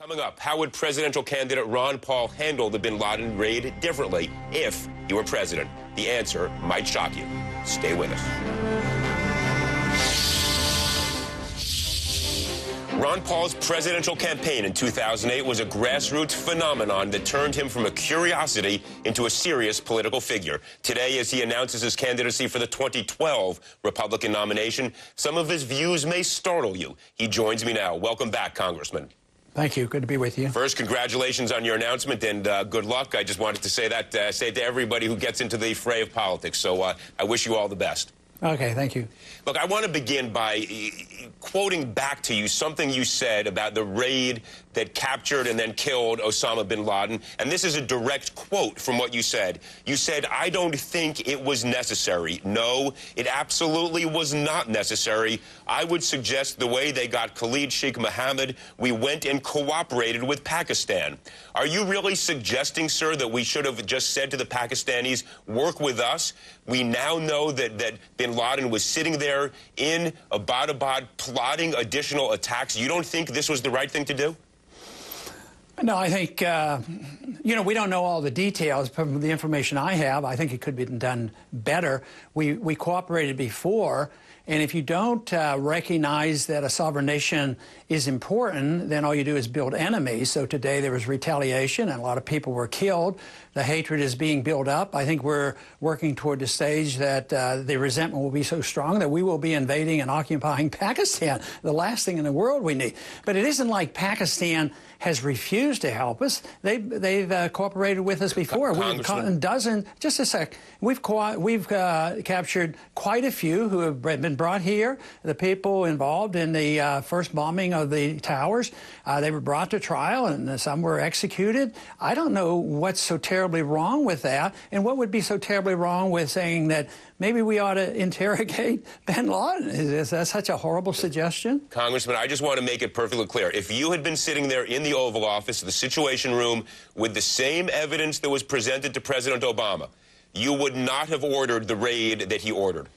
Coming up, how would presidential candidate Ron Paul handle the bin Laden raid differently if he were president? The answer might shock you. Stay with us. Ron Paul's presidential campaign in 2008 was a grassroots phenomenon that turned him from a curiosity into a serious political figure. Today, as he announces his candidacy for the 2012 Republican nomination, some of his views may startle you. He joins me now. Welcome back, Congressman. Thank you. Good to be with you. First, congratulations on your announcement, and good luck. I just wanted to say that, say it to everybody who gets into the fray of politics. So I wish you all the best. Okay, thank you. Look, I want to begin by quoting back to you something you said about the raid that captured and then killed Osama bin Laden. And this is a direct quote from what you said. You said, "I don't think it was necessary." No, it absolutely was not necessary. I would suggest the way they got Khalid Sheikh Mohammed, we went and cooperated with Pakistan. Are you really suggesting, sir, that we should have just said to the Pakistanis, work with us? We now know that bin Laden was sitting there in Abbottabad plotting additional attacks. You don't think this was the right thing to do? No, I think, we don't know all the details. From the information I have, I think it could be done better. We cooperated before, and if you don't recognize that a sovereign nation is important, then all you do is build enemies. So today there was retaliation, and a lot of people were killed. The hatred is being built up. I think we're working toward the stage that the resentment will be so strong that we will be invading and occupying Pakistan, the last thing in the world we need. But it isn't like Pakistan has refused to help us. They've cooperated with us before. We've just a sec. We've captured quite a few who have been brought here. The people involved in the first bombing of the towers, they were brought to trial, and some were executed. I don't know what's so terribly wrong with that, and what would be so terribly wrong with saying that maybe we ought to interrogate bin Laden? Is that such a horrible suggestion? Congressman, I just want to make it perfectly clear. If you had been sitting there in the Oval Office, the Situation Room, with the same evidence that was presented to President Obama, you would not have ordered the raid that he ordered.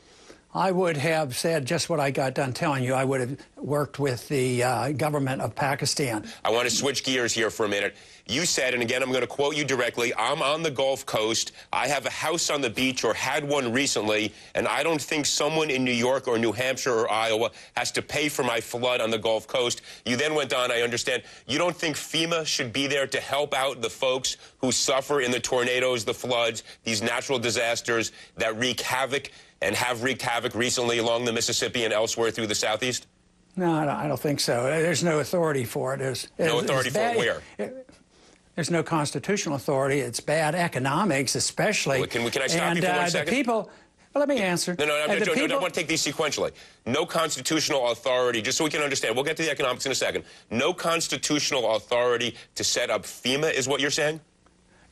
I would have said just what I got done telling you. I would have worked with the government of Pakistan. I want to switch gears here for a minute. You said, and again, I'm going to quote you directly, I'm on the Gulf Coast. I have a house on the beach or had one recently, and I don't think someone in New York or New Hampshire or Iowa has to pay for my flood on the Gulf Coast. You then went on, I understand, you don't think FEMA should be there to help out the folks who suffer in the tornadoes, the floods, these natural disasters that wreak havoc and have wreaked havoc recently along the Mississippi and elsewhere through the Southeast? No, I don't think so. There's no authority for it. No authority for it where? There's no constitutional authority. It's bad economics, especially. Well, can I stop you for 1 second? The people. Well, let me answer. No, I want to take these sequentially. No constitutional authority, just so we can understand. We'll get to the economics in a second. No constitutional authority to set up FEMA is what you're saying?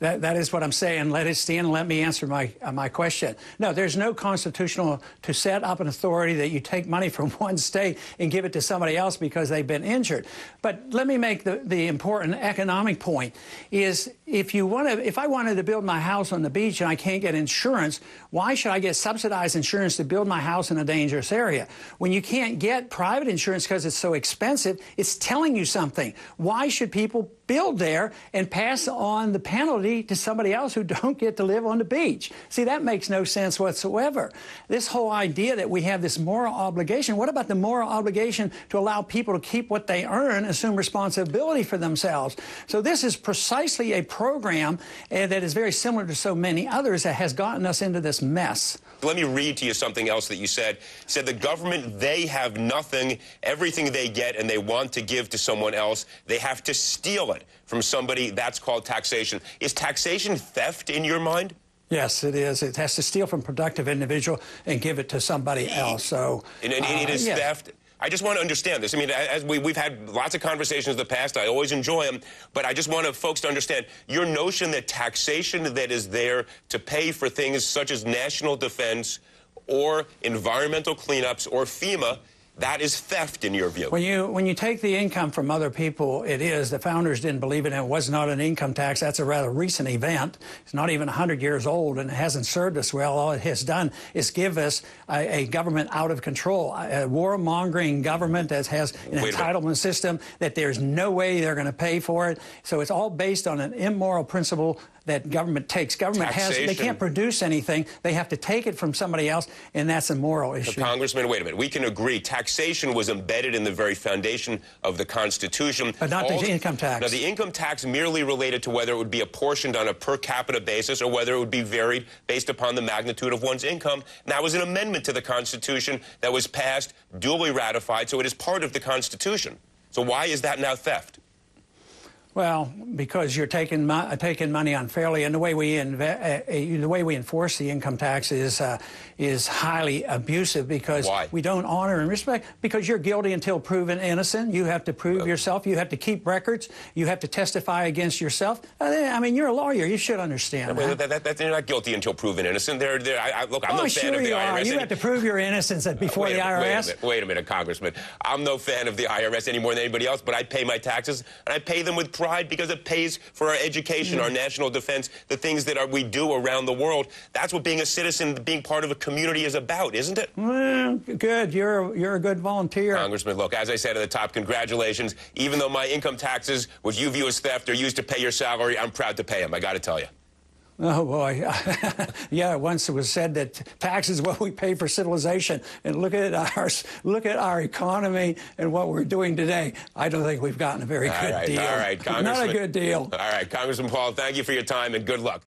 That is what I'm saying. Let it stand and let me answer my question. No, there's no constitutional to set up an authority that you take money from one state and give it to somebody else because they've been injured. But let me make the important economic point is if I wanted to build my house on the beach and I can't get insurance, why should I get subsidized insurance to build my house in a dangerous area? When you can't get private insurance because it's so expensive, it's telling you something. Why should people build there and pass on the penalty to somebody else who don't get to live on the beach? See, that makes no sense whatsoever. This whole idea that we have this moral obligation, what about the moral obligation to allow people to keep what they earn, assume responsibility for themselves? So this is precisely a program that is very similar to so many others that has gotten us into this mess. Let me read to you something else that you said. You said the government, they have nothing, everything they get and they want to give to someone else, they have to steal it from somebody. That's called taxation. Is taxation theft in your mind? Yes, it is. It has to steal from a productive individual and give it to somebody else. So it is theft. I just want to understand this. I mean, as we've had lots of conversations in the past. I always enjoy them. But I just want folks to understand your notion that taxation that is there to pay for things such as national defense or environmental cleanups or FEMA That is theft in your view. When you take the income from other people, it is. The founders didn't believe it, and it was not an income tax. That's a rather recent event. It's not even 100 years old, and it hasn't served us well. All it has done is give us a government out of control, a warmongering government that has an entitlement system that there's no way they're going to pay for it. So it's all based on an immoral principle that government takes. Government they can't produce anything. They have to take it from somebody else, and that's a moral issue. Congressman, wait a minute. We can agree taxation was embedded in the very foundation of the Constitution. But not the income tax. Now, the income tax merely related to whether it would be apportioned on a per capita basis or whether it would be varied based upon the magnitude of one's income. And that was an amendment to the Constitution that was passed, duly ratified, so it is part of the Constitution. So why is that now theft? Well, because you're taking money unfairly, and the way we enforce the income tax is highly abusive because we don't honor and respect. Because you're guilty until proven innocent. You have to prove yourself. You have to keep records. You have to testify against yourself. I mean, you're a lawyer. You should understand that. They're not guilty until proven innocent. Look, I'm no fan of the IRS. You have to prove your innocence before the IRS. Wait a minute, Congressman. I'm no fan of the IRS any more than anybody else, but I pay my taxes, and I pay them with pride because it pays for our education, our national defense, the things that we do around the world. That's what being a citizen, being part of a community is about, isn't it? Well, good. You're a good volunteer. Congressman, look, as I said at the top, congratulations. Even though my income taxes, which you view as theft, are used to pay your salary, I'm proud to pay them, I got to tell you. Oh, boy. Yeah, once it was said that tax is what we pay for civilization. And look at our economy and what we're doing today. I don't think we've gotten a very good deal. All right, Congressman. Not a good deal. All right, Congressman Paul, thank you for your time and good luck.